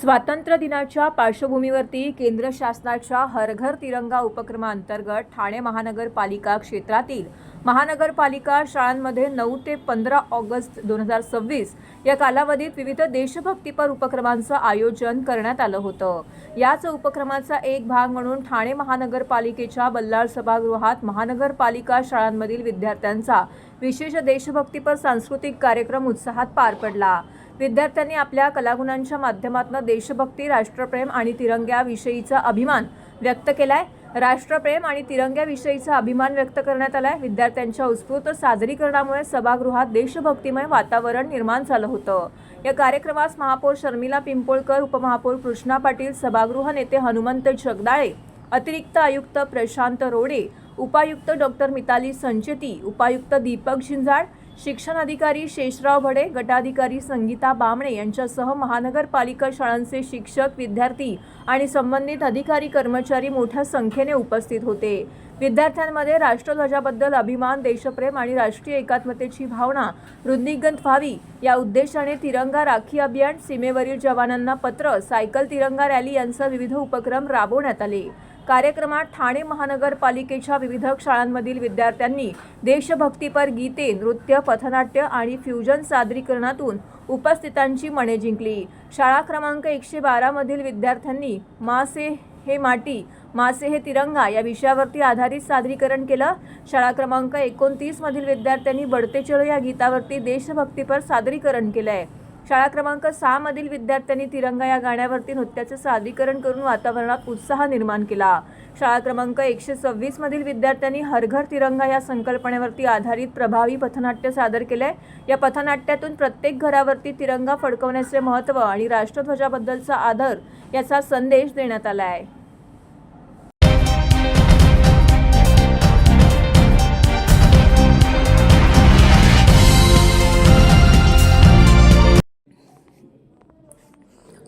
स्वातंत्र्य दिनाच्या पार्श्वभूमीवरती केंद्र शासनाच्या हर घर तिरंगा उपक्रमांतर्गत ठाणे महानगरपालिका क्षेत्रातील महानगरपालिका शाळांमध्ये 9 ते 15 ऑगस्ट 2026 या कालावधीत विविध देशभक्तीपर उपक्रमांचं आयोजन करण्यात आलं होतं। याच उपक्रमाचा एक भाग म्हणून ठाणे महानगरपालिकेच्या बल्लाळ सभागृहात महानगरपालिका शाळांमधील विद्यार्थ्यांचा विशेष देशभक्तीपर सांस्कृतिक कार्यक्रम उत्साहात पार पडला। विद्यार्थ्यांनी आपल्या कलागुणांच्या माध्यमातून देशभक्ती, राष्ट्रप्रेम आणि तिरंग्याविषयीचा अभिमान व्यक्त केलाय। राष्ट्रप्रेम आणि तिरंग्याविषयीचा अभिमान व्यक्त करण्यात आलाय। विद्यार्थ्यांच्या उत्स्फूर्त सादरीकरणामुळे सभागृहात देशभक्तिमय वातावरण निर्माण झालं होतं। या कार्यक्रमास महापौर शर्मिला पिंपोळकर, उपमहापौर कृष्णा पाटील, सभागृह नेते हनुमंत जगदाळे, अतिरिक्त आयुक्त प्रशांत रोडे, उपायुक्त डॉक्टर मिताली संचेती, उपायुक्त दीपक झिंजाळ, शिक्षण अधिकारी शेषराव भडे, गटाधिकारी संगीता बामणे यांच्यासह महानगरपालिका शाळांचे शिक्षक, विद्यार्थी आणि संबंधित अधिकारी कर्मचारी मोठ्या संख्येने उपस्थित होते। विद्यार्थ्यांमध्ये राष्ट्रध्वजाबद्दल अभिमान, देशप्रेम आणि राष्ट्रीय एकात्मतेची भावना वृद्धिंगत व्हावी या उद्देशाने तिरंगा राखी अभियान, सीमेवरील जवानांना पत्र, सायकल तिरंगा रॅली यांसह विविध उपक्रम राबवण्यात आले। कार्यक्रमात ठाणे महानगरपालिकेच्या विविध शाळांमधील विद्यार्थ्यांनी देशभक्तीपर गीते, नृत्य, पथनाट्य आणि फ्युजन सादरीकरणातून उपस्थितांची मने जिंकली। शाळा क्रमांक 112 मधील विद्यार्थ्यांनी माँ से हे माटी, माँ से हे तिरंगा या विषयावरती आधारित सादरीकरण केलं। शाळा क्रमांक 29 मधील विद्यार्थ्यांनी बढ़ते चलो या गीतावरती देशभक्तीपर सादरीकरण केलंय। शाळा क्रमांक 6 मधील विद्यार्थ्यांनी तिरंगा या गाण्यावरती नृत्याचे सादरीकरण करून वातावरणात उत्साह निर्माण केला। शाळा क्रमांक 126 मधील विद्यार्थ्यांनी हर घर तिरंगा या संकल्पनेवरती आधारित प्रभावी पथनाट्य सादर केले। या पथनाट्यातून प्रत्येक घरावरती तिरंगा फडकवण्याचे महत्त्व आणि राष्ट्रध्वजाबद्दलचा आदर याचा संदेश देण्यात आला आहे।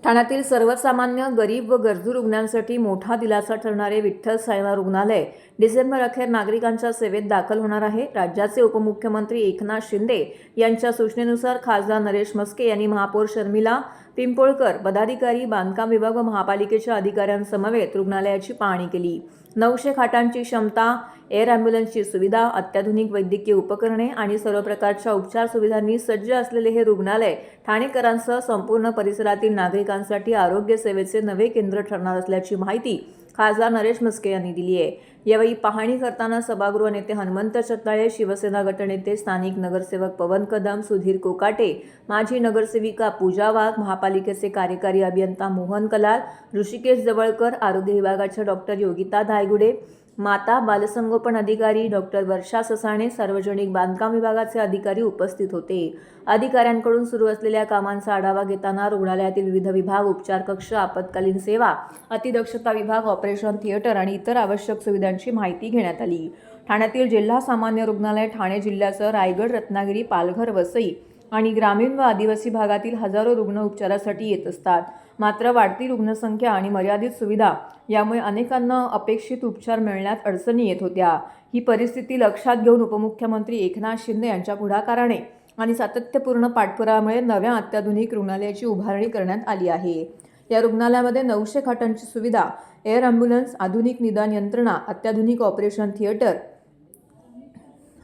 ठाण्यातील सर्वसामान्य, गरीब व गरजू रुग्णांसाठी मोठा दिलासा ठरणारे विठ्ठल साईबाबा रुग्णालय डिसेंबर अखेर नागरिकांच्या सेवेत दाखल होणार आहे। राज्याचे उपमुख्यमंत्री एकनाथ शिंदे यांच्या सूचनेनुसार खासदार नरेश म्हस्के यांनी महापौर शर्मिला पिंपोळकर, पदाधिकारी, बांधकाम विभाग व महापालिकेच्या अधिकाऱ्यांसमवेत रुग्णालयाची पाहणी केली। 900 खाटांची क्षमता, एअर ॲम्ब्युलन्सची सुविधा, अत्याधुनिक वैद्यकीय उपकरणे आणि सर्व प्रकारच्या उपचार सुविधांनी सज्ज असलेले हे रुग्णालय ठाणेकरांसह संपूर्ण परिसरातील नागरिकांसाठी आरोग्य सेवेचे नवे केंद्र ठरणार असल्याची माहिती खासदार नरेश म्हस्के यांनी दिली आहे। यावेळी पाहणी करताना सभागृह नेते हनुमंत जगदाळे, शिवसेना गटनेते, स्थानिक नगरसेवक पवन कदम, सुधीर कोकाटे, माजी नगरसेविका पूजा वाघ, महापालिकेचे कार्यकारी अभियंता मोहन कलाल, ऋषिकेश जवळकर, आरोग्य विभागाच्या डॉक्टर योगिता धायगुडे, माता बालसंगोपन अधिकारी डॉक्टर वर्षा ससाणे, सार्वजनिक बांधकाम विभागाचे अधिकारी उपस्थित होते। अधिकाऱ्यांकडून सुरू असलेल्या कामांचा आढावा घेताना रुग्णालयातील विविध विभाग, उपचार कक्ष, आपत्कालीन सेवा, अतिदक्षता विभाग, ऑपरेशन थिएटर आणि इतर आवश्यक सुविधांची माहिती घेण्यात आली। ठाण्यातील जिल्हा सामान्य रुग्णालय ठाणे जिल्ह्यासह रायगड, रत्नागिरी, पालघर, वसई आणि ग्रामीण व आदिवासी भागातील हजारो रुग्ण उपचारासाठी येत असतात। मात्र वाढती रुग्णसंख्या आणि मर्यादित सुविधा यामुळे अनेकांना अपेक्षित उपचार मिळण्यात अडचणी येत होत्या। ही परिस्थिती लक्षात घेऊन उपमुख्यमंत्री एकनाथ शिंदे यांच्या पुढाकाराने आणि सातत्यपूर्ण पाठपुराव्यामुळे नव्या अत्याधुनिक रुग्णालयाची उभारणी करण्यात आली आहे। या रुग्णालयामध्ये 900 खाटांची सुविधा, एअर ॲम्ब्युलन्स, आधुनिक निदान यंत्रणा, अत्याधुनिक ऑपरेशन थिएटर,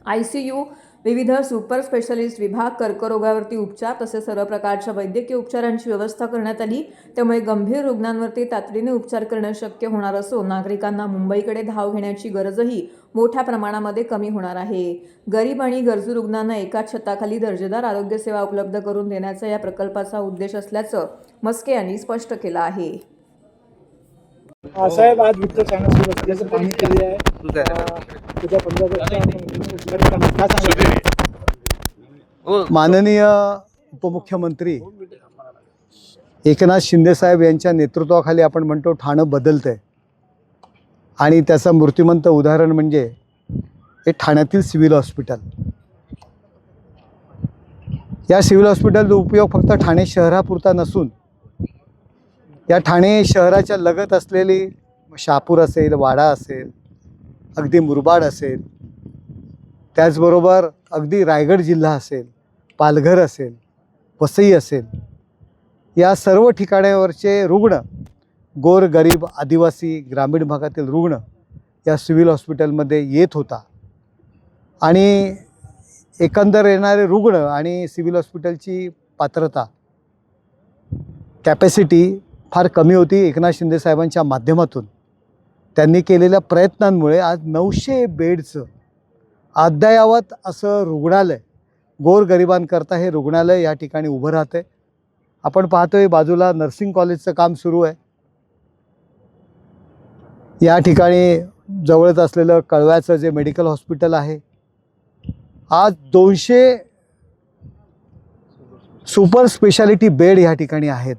ICU, विविध सुपर स्पेशालिस्ट विभाग, कर्करोगावरती उपचार तसेच सर्व प्रकारच्या वैद्यकीय उपचारांची व्यवस्था करण्यात आली। त्यामुळे गंभीर रुग्णांवरती तातडीने उपचार करणं शक्य होणार असून नागरिकांना मुंबईकडे धाव घेण्याची गरजही मोठ्या प्रमाणामध्ये कमी होणार आहे। गरीब आणि गरजू रुग्णांना एकाच छताखाली दर्जेदार आरोग्य सेवा उपलब्ध करून देण्याचा या प्रकल्पाचा उद्देश असल्याचं म्हस्के यांनी स्पष्ट केलं आहे। साहेब, आज विठ्ठल साईबाबा पाहणी केली आहे। माननीय उपमुख्यमंत्री एकनाथ शिंदे साहेब यांच्या नेतृत्वाखाली आपण म्हणतो ठाणं बदलतंय आणि त्याचं मूर्तिमंत उदाहरण म्हणजे हे ठाण्यातील सिव्हिल हॉस्पिटल। या सिव्हिल हॉस्पिटलचा उपयोग फक्त ठाणे शहरापुरता नसून या ठाणे शहराच्या लगत असलेली शहापूर असेल, वाडा असेल, अगदी मुरबाड असेल, त्याचबरोबर अगदी रायगड जिल्हा असेल, पालघर असेल, वसई असेल, या सर्व ठिकाणावरचे रुग्ण, गोरगरीब आदिवासी ग्रामीण भागातील रुग्ण या सिव्हिल हॉस्पिटलमध्ये येत होता आणि एकंदर येणारे रुग्ण आणि सिव्हिल हॉस्पिटलची पात्रता कॅपॅसिटी फार कमी होती. एकनाथ शिंदे साहेबांच्या माध्यमातून त्यांनी केलेल्या प्रयत्नांमुळे आज 900 बेडचं अद्ययावत असं रुग्णालय, गोरगरिबांकरता हे रुग्णालय या ठिकाणी उभं राहतं आहे. आपण पाहतोय बाजूला नर्सिंग कॉलेजचं काम सुरू आहे. या ठिकाणी जवळच असलेलं कळव्याचं जे मेडिकल हॉस्पिटल आहे, आज 200 सुपर स्पेशालिटी बेड या ठिकाणी आहेत.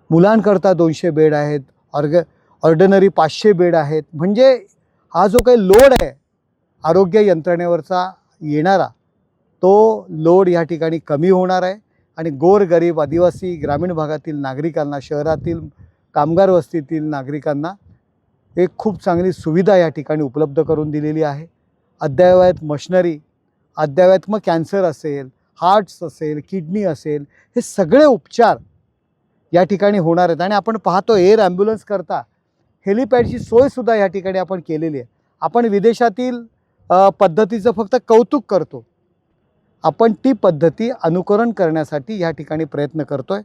मुलांकरता 200 बेड आहेत, ऑर्डिनरी 500 बेड आहेत. म्हणजे हा जो काही लोड आहे आरोग्य यंत्रणेवरचा येणारा, तो लोड या ठिकाणी कमी होणार आहे आणि गोरगरीब आदिवासी ग्रामीण भागातील नागरिकांना, शहरातील कामगार वस्तीतील नागरिकांना एक खूप चांगली सुविधा या ठिकाणी उपलब्ध करून दिलेली आहे. अद्ययावत मशिनरी, अद्ययावत मग कॅन्सर असेल, हार्ट्स असेल, किडनी असेल, हे सगळे उपचार या ठिकाणी होणार आहेत. आणि आपण पाहतो एअर ॲम्ब्युलन्स करता हेलिपॅडची सोयसुद्धा या ठिकाणी आपण केलेली आहे. आपण विदेशातील पद्धतीचं फक्त कौतुक करतो, आपण ती पद्धती अनुकरण करण्यासाठी या ठिकाणी प्रयत्न करतो आहे.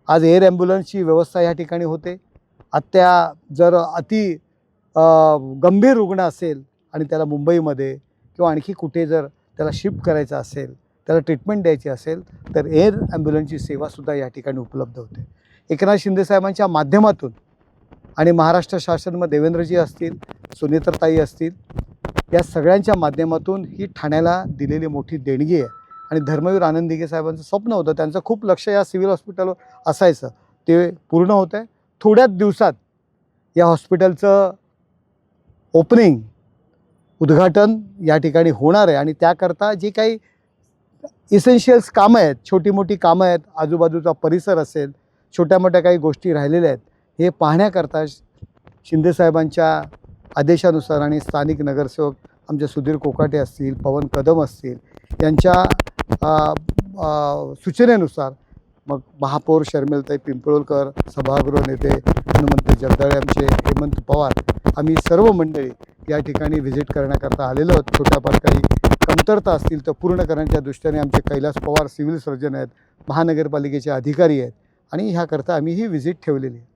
आज एअर ॲम्ब्युलन्सची व्यवस्था या ठिकाणी होते. जर अति गंभीर रुग्ण असेल आणि त्याला मुंबईमध्ये किंवा आणखी कुठे जर त्याला शिफ्ट करायचं असेल, त्याला ट्रीटमेंट द्यायची असेल, तर एअर ॲम्ब्युलन्सची सेवासुद्धा या ठिकाणी उपलब्ध होते. एकनाथ शिंदे साहेबांच्या माध्यमातून आणि महाराष्ट्र शासनमध्ये देवेंद्रजी असतील, सुनेत्रताई असतील, या सगळ्यांच्या माध्यमातून ही ठाण्याला दिलेली मोठी देणगी आहे. आणि धर्मवीर आनंद दिघे साहेबांचं स्वप्न होतं, त्यांचं खूप लक्ष या सिव्हिल हॉस्पिटलवर असायचं, ते पूर्ण होतं आहे. थोड्याच दिवसात या हॉस्पिटलचं ओपनिंग, उद्घाटन या ठिकाणी होणार आहे. आणि त्याकरता जे काही इसेन्शियल्स कामं आहेत, छोटी मोठी कामं आहेत, आजूबाजूचा परिसर असेल, छोट्या मोठ्या काही गोष्टी राहिलेल्या आहेत, हे पाहण्याकरता शिंदेसाहेबांच्या आदेशानुसार आणि स्थानिक नगरसेवक आमचे सुधीर कोकाटे असतील, पवन कदम असतील, यांच्या सूचनेनुसार मग महापौर शर्मिलताई पिंपळकर, सभागृह नेते हनुमंत जगदाळे, आमचे हेमंत पवार, आम्ही सर्व मंडळी या ठिकाणी व्हिजिट करण्याकरता आलेलो आहोत. छोट्याफार काही कमतरता असतील तर पूर्ण करण्याच्या दृष्टीने आमचे कैलास पवार सिव्हिल सर्जन आहेत, महानगरपालिकेचे अधिकारी आहेत आणि ह्याकरता आम्ही ही व्हिजिट ठेवलेली आहे.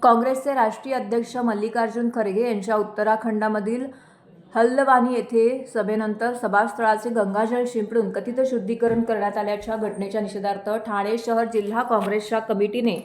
काँग्रेसचे राष्ट्रीय अध्यक्ष मल्लिकार्जुन खरगे यांच्या उत्तराखंडामधील हल्द्वानी येथे सभेनंतर सभास्थळाचे गंगाजळ शिंपडून कथित शुद्धीकरण करण्यात आल्याच्या घटनेच्या निषेधार्थ ठाणे शहर जिल्हा काँग्रेसच्या कमिटीने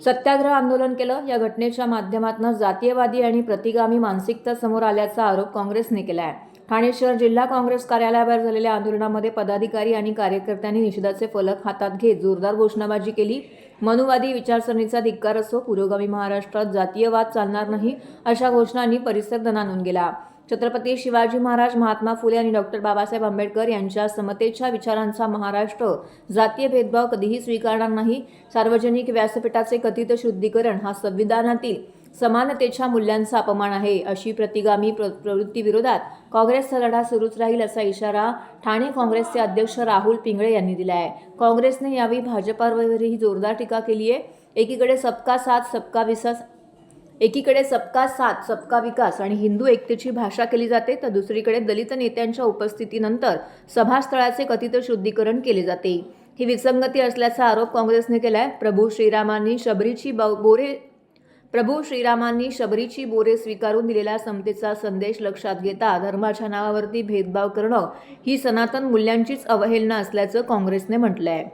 सत्याग्रह आंदोलन केलं. या घटनेच्या माध्यमातून जातीयवादी आणि प्रतिगामी मानसिकता समोर आल्याचा आरोप काँग्रेसने केला आहे. ठाणे शहर जिल्हा काँग्रेस कार्यालयाबाहेर झालेल्या आंदोलनामध्ये पदाधिकारी आणि कार्यकर्त्यांनी निषेधाचे फलक हातात घेत जोरदार घोषणाबाजी केली. मनुवादी विचारसरणीचा धिक्कार असो, पुरोगामी महाराष्ट्रात जातीयवाद चालणार नाही, अशा घोषणांनी परिसर दणाणून गेला. छत्रपती शिवाजी महाराज, महात्मा फुले आणि डॉक्टर बाबासाहेब आंबेडकर यांच्या समतेच्या विचारांचा महाराष्ट्र जातीय भेदभाव कधीही स्वीकारणार नाही. सार्वजनिक व्यासपीठाचे कथित शुद्धीकरण हा संविधानातील समानतेच्या मूल्यांचा अपमान आहे. अशी प्रतिगामी प्रवृत्तीविरोधात काँग्रेसचा लढा सुरूच राहील, असा इशारा ठाणे काँग्रेसचे अध्यक्ष राहुल पिंगळे यांनी दिला आहे. काँग्रेसने यावेळी भाजपावरही जोरदार टीका केली आहे. एकीकडे सबका साथ सबका विकास आणि हिंदू एकतेची भाषा केली जाते, तर दुसरीकडे दलित नेत्यांच्या उपस्थितीनंतर सभास्थळाचे कथित शुद्धीकरण केले जाते. ही विसंगती असल्याचा आरोप काँग्रेसने केला आहे. प्रभू श्रीरामांनी शबरीची बोरे स्वीकारून दिलेला समतेचा संदेश लक्षात घेता धर्माच्या नावावरती भेदभाव करणं ही सनातन मूल्यांचीच अवहेलना असल्याचं काँग्रेसने म्हटलं आहे.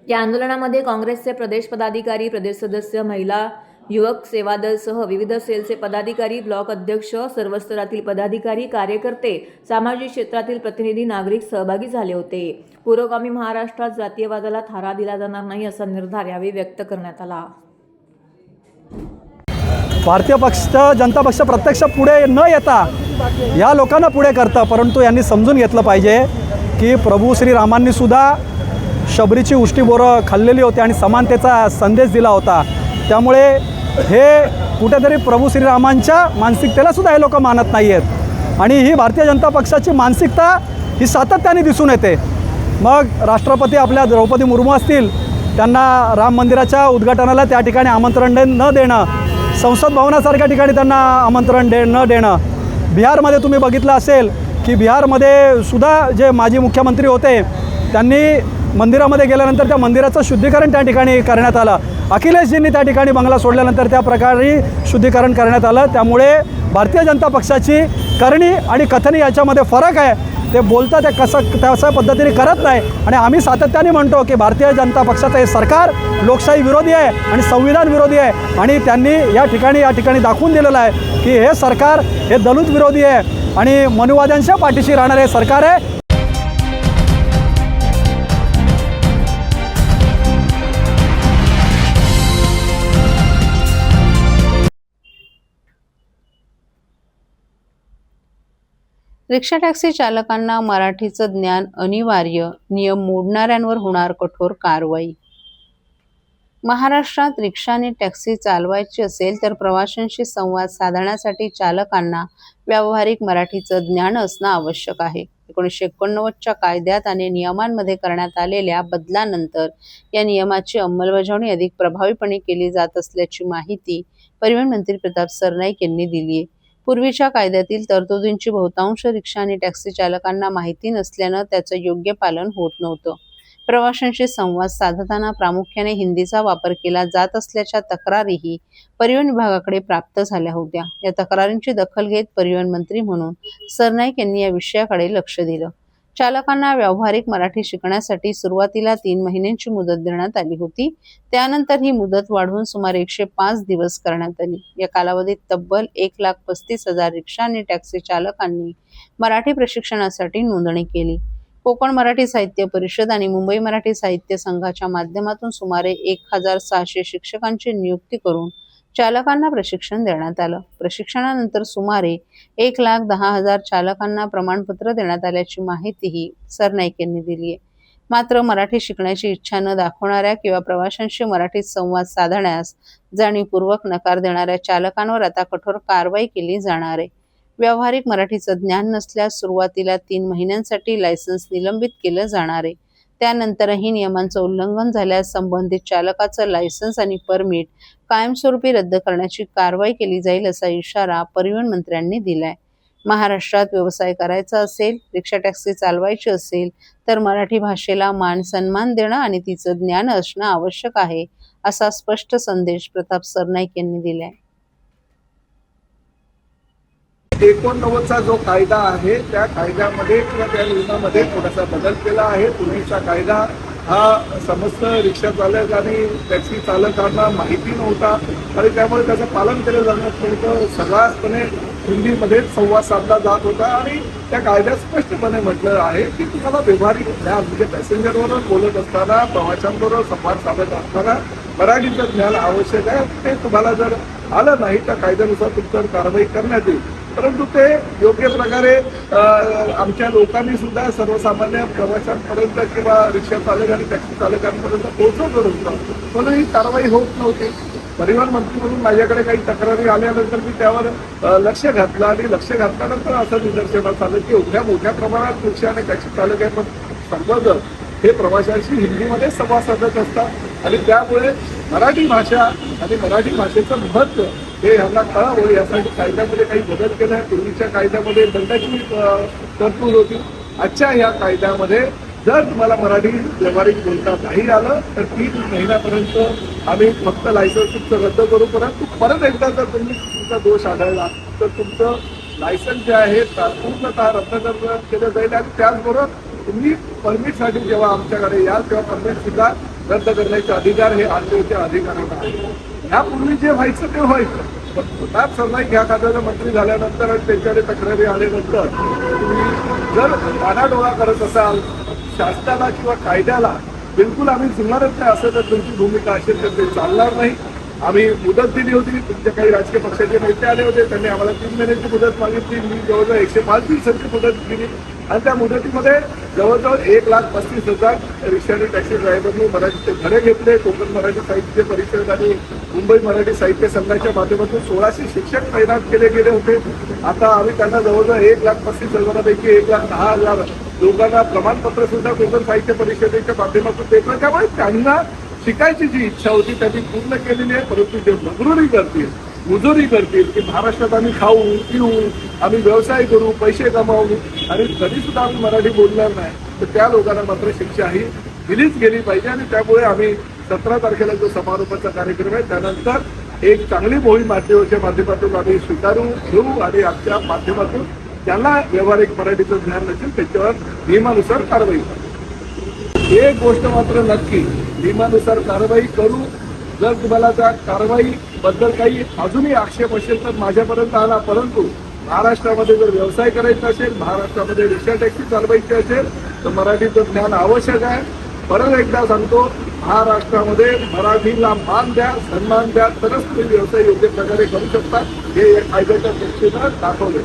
या आंदोलनामध्ये काँग्रेसचे प्रदेश पदाधिकारी, प्रदेश सदस्य, महिला युवक सेवा दलसह विविध सेलचे पदाधिकारी, ब्लॉक अध्यक्ष, सर्व स्तरातील पदाधिकारी, कार्यकर्ते, सामाजिक क्षेत्रातील प्रतिनिधी, नागरिक सहभागी झाले होते. पुरोगामी महाराष्ट्रात जातीयवादाला थारा दिला जाणार नाही, असा निर्धार यावेळी व्यक्त करण्यात आला. भारतीय जनता पक्ष प्रत्यक्ष पुढे न येता या लोकांना पुढे करतं, परंतु यांनी समजून घेतलं पाहिजे की प्रभू श्रीरामांनी सुद्धा शबरीची उष्टी बोरं खाल्लेली होती आणि समानतेचा संदेश दिला होता. त्यामुळे हे कुठेतरी प्रभू श्रीरामांच्या मानसिकतेलासुद्धा हे लोक मानत नाही आहेत आणि ही भारतीय जनता पक्षाची मानसिकता ही सातत्याने दिसून येते. मग राष्ट्रपती आपल्या द्रौपदी मुर्मू असतील, त्यांना राम मंदिराच्या उद्घाटनाला त्या ठिकाणी आमंत्रण न देणं, संसद भवनासारख्या ठिकाणी त्यांना आमंत्रण न देणं. बिहारमध्ये तुम्ही बघितलं असेल की बिहारमध्ये सुद्धा जे माजी मुख्यमंत्री होते त्यांनी मंदिरामध्ये गेल्यानंतर त्या मंदिराचं शुद्धीकरण त्या ठिकाणी करण्यात आलं. अखिलेशजींनी त्या ठिकाणी बंगला सोडल्यानंतर त्या प्रकारे शुद्धीकरण करण्यात आलं. त्यामुळे भारतीय जनता पक्षाची करणी आणि कथनी याच्यामध्ये फरक आहे. ते बोलतं ते तशा पद्धतीने करत नाही आणि आम्ही सातत्याने म्हणतो की भारतीय जनता पक्षाचं हे सरकार लोकशाही विरोधी आहे आणि संविधान विरोधी आहे आणि त्यांनी या ठिकाणी दाखवून दिलेलं आहे की हे सरकार हे दलित विरोधी आहे आणि मनुवाद्यांच्या पाठीशी राहणारे सरकार आहे. रिक्षा टॅक्सी चालकांना मराठीचं ज्ञान अनिवार्य, नियम मोडणाऱ्यांवर होणार कठोर कारवाई. महाराष्ट्रात रिक्षा आणि टॅक्सी चालवायची असेल तर प्रवाशांशी संवाद साधण्यासाठी चालकांना व्यावहारिक मराठीचं ज्ञान असणं आवश्यक आहे. 1989च्या कायद्यात आणि नियमांमध्ये करण्यात आलेल्या बदलानंतर या नियमाची अंमलबजावणी अधिक प्रभावीपणे केली जात असल्याची माहिती परिवहन मंत्री प्रताप सरनाईक यांनी दिली आहे. पूर्वीच्या कायद्यातील तरतुदींची बहुतांश रिक्षा आणि टॅक्सी चालकांना माहिती नसल्यानं त्याचं योग्य पालन होत नव्हतं. प्रवाशांशी संवाद साधताना प्रामुख्याने हिंदीचा वापर केला जात असल्याच्या तक्रारीही परिवहन विभागाकडे प्राप्त झाल्या होत्या. या तक्रारींची दखल घेत परिवहन मंत्री म्हणून सरनाईक यांनी या विषयाकडे लक्ष दिलं. चालकांना व्यावहारिक मराठी शिकण्यासाठी सुरुवातीला 3 महिन्यांची मुदत देण्यात आली होती. त्यानंतर ही मुदत वाढवून सुमारे 105 दिवस करण्यात आली. या कालावधीत तब्बल 1,35,000 रिक्षा आणि टॅक्सी चालकांनी मराठी प्रशिक्षणासाठी नोंदणी केली. कोकण मराठी साहित्य परिषद आणि मुंबई मराठी साहित्य संघाच्या माध्यमातून सुमारे 1,600 शिक्षकांची नियुक्ती करून चालकांना प्रशिक्षण देण्यात आलं. प्रशिक्षणानंतर सुमारे 1,10,000 चालकांना प्रमाणपत्र देण्यात आल्याची माहितीही सरनाईक यांनी दिली आहे. मात्र मराठी शिकण्याची इच्छा न दाखवणाऱ्या किंवा प्रवाशांशी मराठीत संवाद साधण्यास जाणीवपूर्वक नकार देणाऱ्या चालकांवर आता कठोर कारवाई केली जाणार आहे. व्यावहारिक मराठीचं ज्ञान नसल्यास सुरुवातीला 3 महिन्यांसाठी लायसन्स निलंबित केलं जाणार आहे. त्यानंतरही नियमांचं उल्लंघन झाल्यास संबंधित चालकाचं लायसन्स आणि परमिट कायमस्वरूपी रद्द करण्याची कारवाई केली जाईल असा इशारा परिवहन मंत्र्यांनी दिलाय. महाराष्ट्रात व्यवसाय करायचा असेल, रिक्षा टॅक्सी चालवायची असेल तर मराठी भाषेला मान सन्मान देणं आणि तिचं ज्ञान असणं आवश्यक आहे असा स्पष्ट संदेश प्रताप सरनाईक यांनी दिलाय. 89चा जो कायदा आहे त्या कायद्यामध्ये किंवा त्या नियमामध्ये थोडासा बदल केला आहे. पूर्वीचा कायदा हा समस्त रिक्षा चालक आणि टॅक्सी चालकांना माहिती नव्हता आणि त्यामुळे त्याचं पालन केलं जात नव्हतं. सर्रासपणे हिंदीमध्ये संवाद साधला जात होता आणि त्या कायद्यात स्पष्टपणे म्हटलं आहे की तुम्हाला व्यवहारिक ज्ञान म्हणजे पॅसेंजरबरोबर बोलत असताना, प्रवाशांबरोबर संवाद साधत असताना मराठीचं ज्ञान आवश्यक आहे. ते तुम्हाला जर आलं नाही तर कायद्यानुसार तुमच्यावर कारवाई करण्यात येईल. परंतु ते योग्य प्रकारे आमच्या लोकांनी सुद्धा सर्वसामान्य प्रवाशांपर्यंत किंवा रिक्षा चालक आणि टॅक्सी चालकांपर्यंत पोहोचवलं नव्हतं, म्हणून ही कारवाई होत नव्हती. परिवहन मंत्री म्हणून माझ्याकडे काही तक्रारी आल्यानंतर मी त्यावर लक्ष घातलं आणि लक्ष घातल्यानंतर असं निदर्शनास आलं की एवढ्या मोठ्या प्रमाणात रिक्षा आणि टॅक्सी चालक आहे, पण सर्वजण हे प्रवाशांशी हिंदीमध्ये संवाद साधत असतात आणि त्यामुळे मराठी भाषा आणि मराठी भाषेचं महत्त्व हे ह्यांना कळावं यासाठी कायद्यामध्ये काही बदल केला आहे. पूर्वीच्या कायद्यामध्ये दंडाची तरतूद होती. आजच्या या कायद्यामध्ये जर तुम्हाला मराठी व्यावहारिक बोलता नाही आलं तर 3 महिन्यापर्यंत आम्ही फक्त लायसन्स तुमचं रद्द करू. परत एकदा जर तुमचा दोष आढळला तर तुमचं लायसन्स जे आहे पूर्णतः रद्द केलं जाईल आणि त्याचबरोबर तुम्ही परमिटसाठी जेव्हा आमच्याकडे याल तेव्हा परमिट सुद्धा रद्द करण्याचे अधिकार हे आरटीओच्या अधिकाऱ्यांना आहे. यापूर्वी जे व्हायचं ते व्हायचं, पण प्रताप सरनाईक ह्या खात्याचा मंत्री झाल्यानंतर आणि त्यांच्याकडे तक्रारी आल्यानंतर तुम्ही जर कानाडोळा करत असाल शासनाला किंवा कायद्याला, बिलकुल आम्ही जुमानत नाही असं जर तुमची भूमिका असेल तर ते चालणार नाही. आम्ही मुदत दिली होती, तुमच्या काही राजकीय पक्षाचे नेते आले होते, त्यांनी आम्हाला 3 महिन्याची मुदत मागितली. मी जवळजवळ 105 दिवसांची मुदत दिली आणि त्या मुदतीमध्ये जवळजवळ 1,35,000 रिक्षा आणि टॅक्सी ड्रायव्हरनी मराठीचे धडे घेतले. कोकण मराठी साहित्य परिषद आणि मुंबई मराठी साहित्य संघाच्या माध्यमातून 1600 शिक्षक तैनात केले गेले होते. आता आम्ही त्यांना जवळजवळ 1,35,000पैकी 1,10,000 लोकांना प्रमाणपत्र सुद्धा कोकण साहित्य परिषदेच्या माध्यमातून देतोय. त्यामुळे त्यांना शिकायची जी इच्छा होती त्यांनी पूर्ण केलेली आहे. परंतु जे मुजोरी करतील की महाराष्ट्रात आम्ही खाऊ पिऊ, आम्ही व्यवसाय करू, पैसे कमावू आणि तरी सुद्धा आम्ही मराठी बोलणार नाही, तर त्या लोकांना मात्र शिक्षा ही दिलीच गेली पाहिजे. आणि त्यामुळे आम्ही 17 तारखेला जो समारोपाचा कार्यक्रम आहे त्यानंतर एक चांगली मोहीम माध्यमाच्या माध्यमातून आम्ही स्वीकारू घेऊ आणि आमच्या माध्यमातून ज्यांना व्यावहारिक मराठीचं ज्ञान नसेल त्याच्यावर नियमानुसार कारवाई करू. एक गोष्ट मात्र नक्की, नियमानुसार कारवाई करू. जर तुम्हाला त्या कारवाईबद्दल काही अजूनही आक्षेप असेल तर माझ्यापर्यंत आला. परंतु महाराष्ट्रामध्ये जर व्यवसाय करायचा असेल, महाराष्ट्रामध्ये रिक्षा टॅक्सी चालवायची असेल तर मराठीचं ज्ञान आवश्यक आहे. परत एकदा सांगतो, महाराष्ट्रामध्ये मराठीला मान द्या, सन्मान द्या, तरच तुम्ही व्यवसाय योग्य प्रकारे करू शकता. हे या कायद्याच्या दृष्टीनं दाखवले.